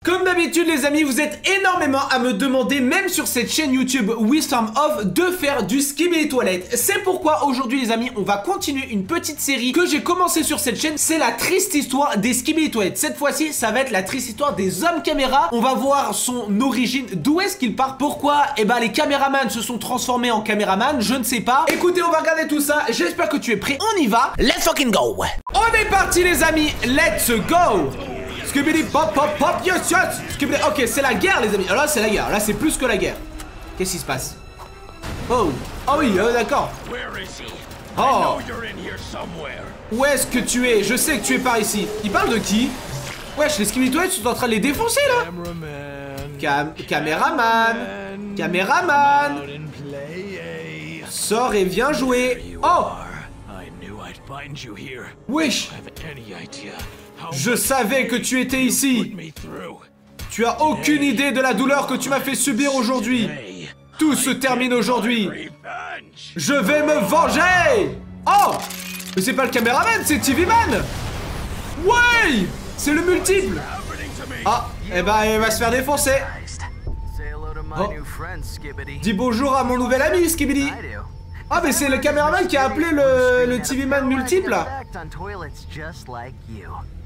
Comme d'habitude les amis, vous êtes énormément à me demander, même sur cette chaîne YouTube Wisdom of, de faire du Skibidi Toilet. C'est pourquoi aujourd'hui les amis, on va continuer une petite série que j'ai commencé sur cette chaîne. C'est la triste histoire des Skibidi Toilet. Cette fois-ci, ça va être la triste histoire des hommes caméras. On va voir son origine, d'où est-ce qu'il part, pourquoi les caméramans se sont transformés en caméramans, je ne sais pas. Écoutez, on va regarder tout ça, j'espère que tu es prêt, on y va. Let's fucking go. On est parti les amis, let's go. Skibidi pop pop pop, yes yes. Skibidi... Ok, c'est la guerre les amis. Alors là c'est la guerre, là c'est plus que la guerre. Qu'est-ce qui se passe? Oh, oh oui, d'accord. Oh, où est-ce que tu es? Je sais que tu es par ici. Il parle de qui? Wesh, les Skibidi Toilets sont en train de les défoncer là. Caméraman. Caméraman. Sors et viens jouer. Oh. Wesh. Je savais que tu étais ici. Tu as aucune idée de la douleur que tu m'as fait subir aujourd'hui. Tout se termine aujourd'hui. Je vais me venger. Oh, mais c'est pas le caméraman, c'est TV Man. Ouais, c'est le multiple. Ah, eh ben il va se faire défoncer. Oh. Dis bonjour à mon nouvel ami Skibidi. Ah mais c'est le caméraman qui a appelé le TV Man multiple là.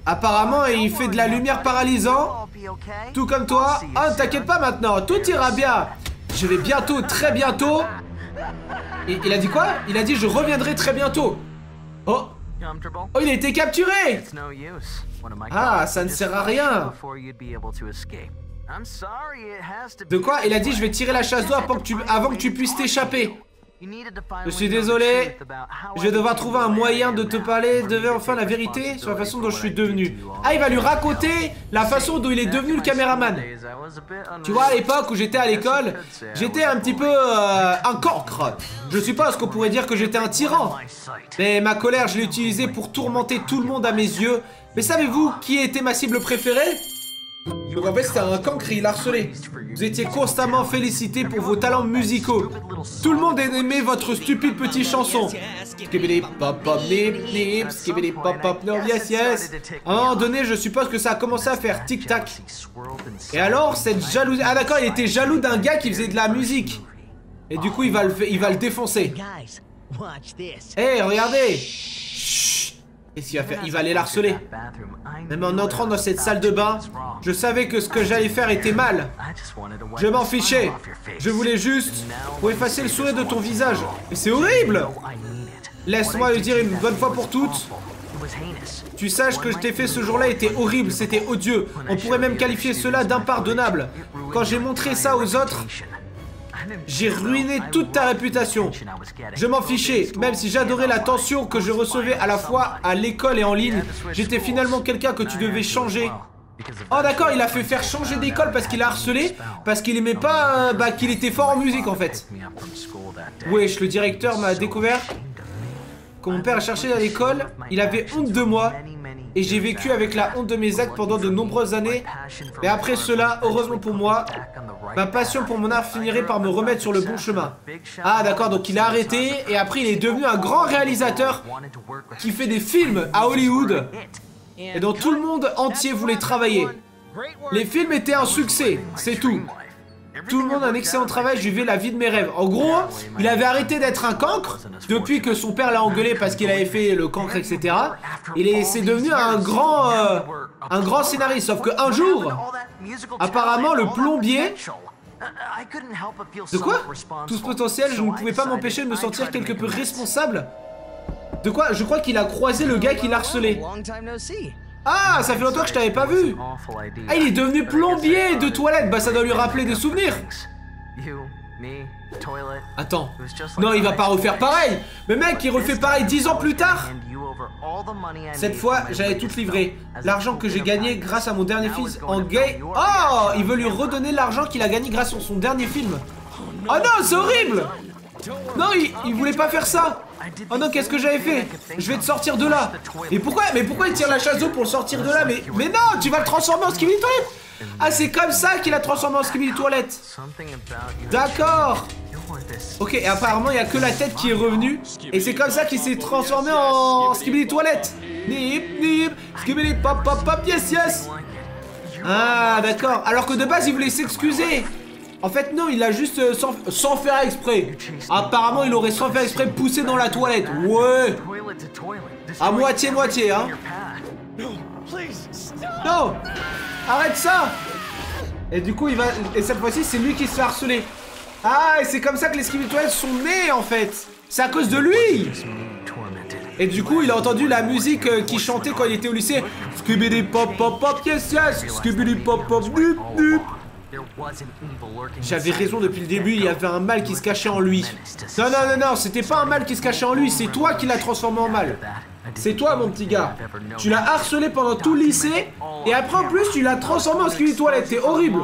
Apparemment il fait de la lumière paralysant. Tout comme toi. Ah t'inquiète pas maintenant, tout ira bien. Je vais bientôt, très bientôt. Il a dit quoi? Il a dit je reviendrai très bientôt. Oh. Oh il a été capturé. Ah ça ne sert à rien. De quoi? Il a dit je vais tirer la chasse d'eau avant que tu puisses t'échapper. Je suis désolé, je vais devoir trouver un moyen de te parler, de enfin la vérité sur la façon dont je suis devenu. Ah, il va lui raconter la façon dont il est devenu le caméraman. Tu vois, à l'époque où j'étais à l'école, j'étais un petit peu un cancre. Je suppose qu'on pourrait dire que j'étais un tyran. Mais ma colère, je l'ai utilisée pour tourmenter tout le monde à mes yeux. Mais savez-vous qui était ma cible préférée? Donc en fait c'était un cancre, il harcelait. Vous étiez constamment félicité pour vos talents musicaux. Tout le monde aimait votre stupide petite chanson. Skibidi pop pop nip nip, skibidi pop pop no yes yes. À un moment donné je suppose que ça a commencé à faire tic tac. Et alors cette jalousie... Ah d'accord, il était jaloux d'un gars qui faisait de la musique. Et du coup il va le défoncer. Hey regardez. Qu'est-ce qu'il va faire? Il va aller l'harceler. Même en entrant dans cette salle de bain, je savais que ce que j'allais faire était mal. Je m'en fichais. Je voulais juste pour effacer le sourire de ton visage. Mais c'est horrible. Laisse-moi le dire une bonne fois pour toutes. Tu saches que je t'ai fait ce jour-là était horrible, c'était odieux. On pourrait même qualifier cela d'impardonnable. Quand j'ai montré ça aux autres, j'ai ruiné toute ta réputation. Je m'en fichais, même si j'adorais l'attention que je recevais à la fois à l'école et en ligne. J'étais finalement quelqu'un que tu devais changer. Oh d'accord, il a fait faire changer d'école parce qu'il a harcelé. Parce qu'il aimait pas qu'il était fort en musique en fait. Wesh, le directeur m'a découvert. Quand mon père a cherché à l'école, il avait honte de moi. Et j'ai vécu avec la honte de mes actes pendant de nombreuses années. Et après cela, heureusement pour moi, ma passion pour mon art finirait par me remettre sur le bon chemin. Ah d'accord, donc il a arrêté et après il est devenu un grand réalisateur qui fait des films à Hollywood et dont tout le monde entier voulait travailler. Les films étaient un succès, c'est tout. Tout le monde a un excellent travail, je vivais la vie de mes rêves. En gros, il avait arrêté d'être un cancre depuis que son père l'a engueulé parce qu'il avait fait le cancre, etc. C'est devenu un grand scénariste. Sauf qu'un jour, apparemment, le plombier... De quoi? Tout ce potentiel, je ne pouvais pas m'empêcher de me sentir quelque peu responsable. De quoi? Je crois qu'il a croisé le gars qui l'a harcelé. Ah, ça fait longtemps que je t'avais pas vu. Ah, il est devenu plombier de toilette. Bah, ça doit lui rappeler des souvenirs. Attends. Non, il va pas refaire pareil. Mais mec, il refait pareil 10 ans plus tard. Cette fois, j'avais tout livré. L'argent que j'ai gagné grâce à mon dernier film en gay... Oh, il veut lui redonner l'argent qu'il a gagné grâce à son dernier film. Oh non, c'est horrible. Non, il voulait pas faire ça. Oh non, qu'est-ce que j'avais fait? Je vais te sortir de là. Et pourquoi? Mais pourquoi il tire la chasse d'eau pour le sortir de là? Mais non, tu vas le transformer en Skibidi Toilet. Ah, c'est comme ça qu'il a transformé en Skibidi Toilet. D'accord. Ok, et apparemment il n'y a que la tête qui est revenue. Et c'est comme ça qu'il s'est transformé en Skibidi Toilet. Nip, nip, Skibidi pop pop pop, yes yes. Ah, d'accord. Alors que de base, il voulait s'excuser. En fait, non, il a juste sans faire exprès. Apparemment, il aurait sans faire exprès poussé dans la toilette. Ouais. À moitié-moitié, hein. Non. Arrête ça. Et du coup, il va... Et cette fois-ci, c'est lui qui se fait harceler. Ah, et c'est comme ça que les skibidi toilettes sont nés, en fait. C'est à cause de lui. Et du coup, il a entendu la musique qu'il chantait quand il était au lycée. Skibidi pop pop pop, yes yes. Skibidi pop pop, dup dup. J'avais raison depuis le début, il y avait un mal qui se cachait en lui. Non, non, non, non, c'était pas un mal qui se cachait en lui, c'est toi qui l'as transformé en mal. C'est toi, mon petit gars. Tu l'as harcelé pendant tout le lycée, et après, en plus, tu l'as transformé en skibidi toilette. T'es horrible.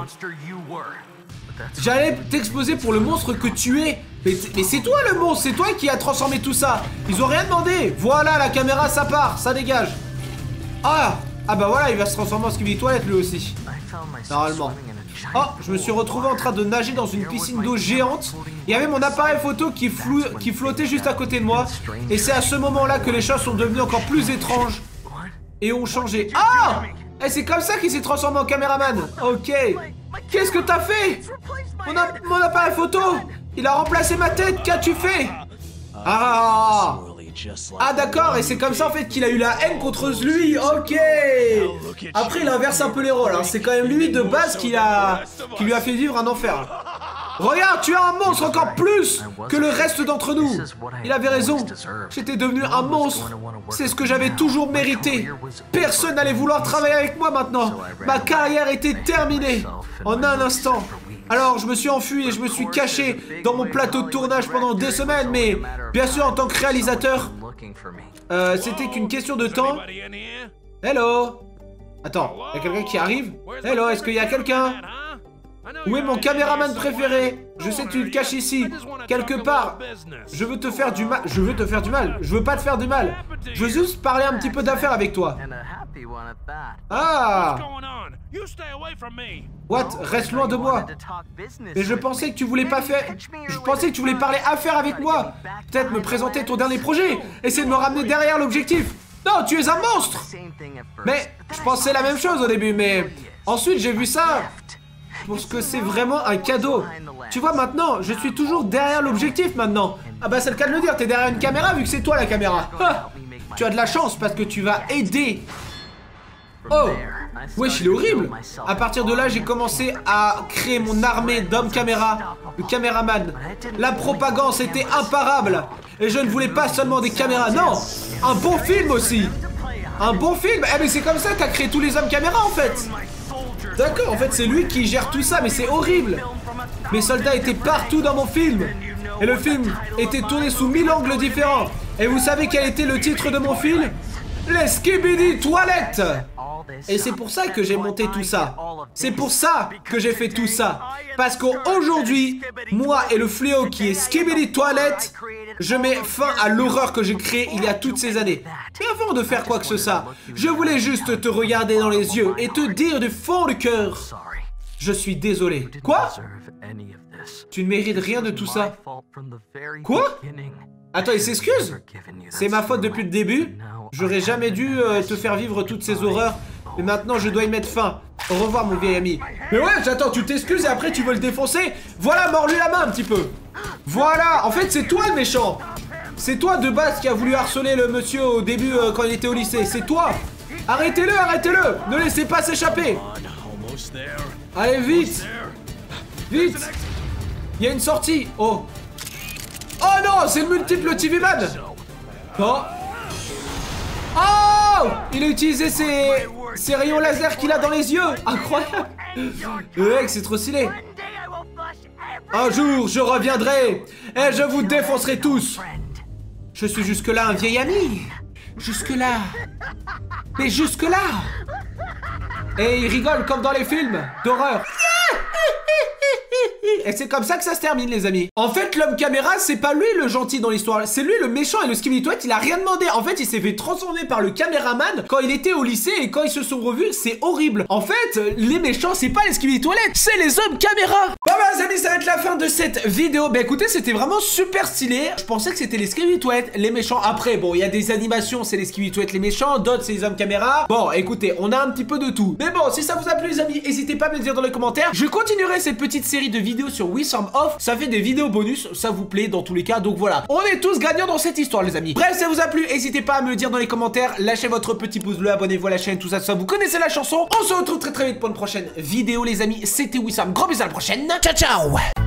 J'allais t'exposer pour le monstre que tu es. Mais c'est toi le monstre, c'est toi qui as transformé tout ça. Ils ont rien demandé. Voilà, la caméra, ça part, ça dégage. Ah bah voilà, il va se transformer en skibidi toilette lui aussi. Normalement. Oh, je me suis retrouvé en train de nager dans une piscine d'eau géante. Il y avait mon appareil photo qui flottait juste à côté de moi. Et c'est à ce moment-là que les choses sont devenues encore plus étranges. Et ont changé. Ah! Et c'est comme ça qu'il s'est transformé en caméraman. Ok. Qu'est-ce que t'as fait? Mon appareil photo! Il a remplacé ma tête, qu'as-tu fait? Ah! Ah d'accord, et c'est comme ça en fait qu'il a eu la haine contre lui, ok. Après il inverse un peu les rôles, hein. C'est quand même lui de base qui lui a fait vivre un enfer. Regarde, tu es un monstre encore plus que le reste d'entre nous. Il avait raison, j'étais devenu un monstre. C'est ce que j'avais toujours mérité. Personne n'allait vouloir travailler avec moi maintenant. Ma carrière était terminée en un instant. Alors je me suis enfui et je me suis caché dans mon plateau de tournage pendant 2 semaines, mais bien sûr en tant que réalisateur, c'était qu'une question de temps. Hello. Attends, il y a quelqu'un qui arrive? Hello, est-ce qu'il y a quelqu'un? Où est mon caméraman préféré? Je sais que tu te caches ici, quelque part. Je veux te faire du mal. Je veux te faire du mal. Je veux pas te faire du mal. Je veux juste parler un petit peu d'affaires avec toi. Ah! What? Reste loin de moi. Mais je pensais que tu voulais pas faire... Je pensais que tu voulais parler affaires avec moi. Peut-être me présenter ton dernier projet. Essayer de me ramener derrière l'objectif. Non, tu es un monstre. Mais je pensais la même chose au début, mais... Ensuite, j'ai vu ça... Parce que c'est vraiment un cadeau. Tu vois, maintenant, je suis toujours derrière l'objectif maintenant. Ah bah c'est le cas de le dire, t'es derrière une caméra vu que c'est toi la caméra. Ah, tu as de la chance parce que tu vas aider. Oh, wesh, il est horrible. À partir de là, j'ai commencé à créer mon armée d'hommes caméra, de caméraman. La propagande, c'était imparable. Et je ne voulais pas seulement des caméras, non, un bon film aussi. Un bon film. Eh mais c'est comme ça que t'as créé tous les hommes caméra en fait. D'accord, en fait c'est lui qui gère tout ça, mais c'est horrible. Mes soldats étaient partout dans mon film. Et le film était tourné sous 1000 angles différents. Et vous savez quel était le titre de mon film? Les Skibidi Toilettes. Et c'est pour ça que j'ai monté tout ça. C'est pour ça que j'ai fait tout ça. Parce qu'aujourd'hui, moi et le fléau qui est Skibidi Toilettes, je mets fin à l'horreur que j'ai créée il y a toutes ces années. Mais avant de faire quoi que ce soit, je voulais juste te regarder dans les yeux et te dire du fond du cœur: je suis désolé. Quoi? Tu ne mérites rien de tout ça. Quoi? Attends, il s'excuse? C'est ma faute depuis le début. J'aurais jamais dû te faire vivre toutes ces horreurs. Mais maintenant, je dois y mettre fin. Au revoir, mon vieil ami. Mais ouais, j'attends, tu t'excuses et après tu veux le défoncer? Voilà, mords-lui la main un petit peu. Voilà, en fait, c'est toi le méchant. C'est toi de base qui a voulu harceler le monsieur au début quand il était au lycée. C'est toi. Arrêtez-le, arrêtez-le. Ne laissez pas s'échapper. Allez, vite. Vite. Il y a une sortie. Oh. Oh non, c'est le multiple TV-Man. Oh. Oh! Il a utilisé ses rayons laser qu'il a dans les yeux. Incroyable. Le mec, c'est trop stylé. Un jour, je reviendrai et je vous défoncerai tous. Je suis jusque-là un vieil ami. Jusque-là. Mais jusque-là. Et il rigole comme dans les films d'horreur. Et c'est comme ça que ça se termine, les amis. En fait, l'homme caméra, c'est pas lui le gentil dans l'histoire. C'est lui le méchant et le Skibidi Toilet, il a rien demandé. En fait, il s'est fait transformer par le caméraman quand il était au lycée et quand ils se sont revus, c'est horrible. En fait, les méchants, c'est pas les Skibidi Toilet, c'est les hommes caméra. Bon, bah, les amis, ça va être la fin de cette vidéo. Bah, écoutez, c'était vraiment super stylé. Je pensais que c'était les Skibidi Toilet, les méchants. Après, bon, il y a des animations, c'est les Skibidi Toilet, les méchants. D'autres, c'est les hommes caméra. Bon, écoutez, on a un petit peu de tout. Mais bon, si ça vous a plu, les amis, n'hésitez pas à me le dire dans les commentaires. Je continuerai cette petite série de vidéos sur Wissam Off. Ça fait des vidéos bonus, ça vous plaît dans tous les cas. Donc voilà, on est tous gagnants dans cette histoire, les amis. Bref, si ça vous a plu, n'hésitez pas à me le dire dans les commentaires. Lâchez votre petit pouce bleu, abonnez-vous à la chaîne, tout ça, vous connaissez la chanson. On se retrouve très vite pour une prochaine vidéo, les amis. C'était Wissam, gros bisous à la prochaine. Ciao, ciao.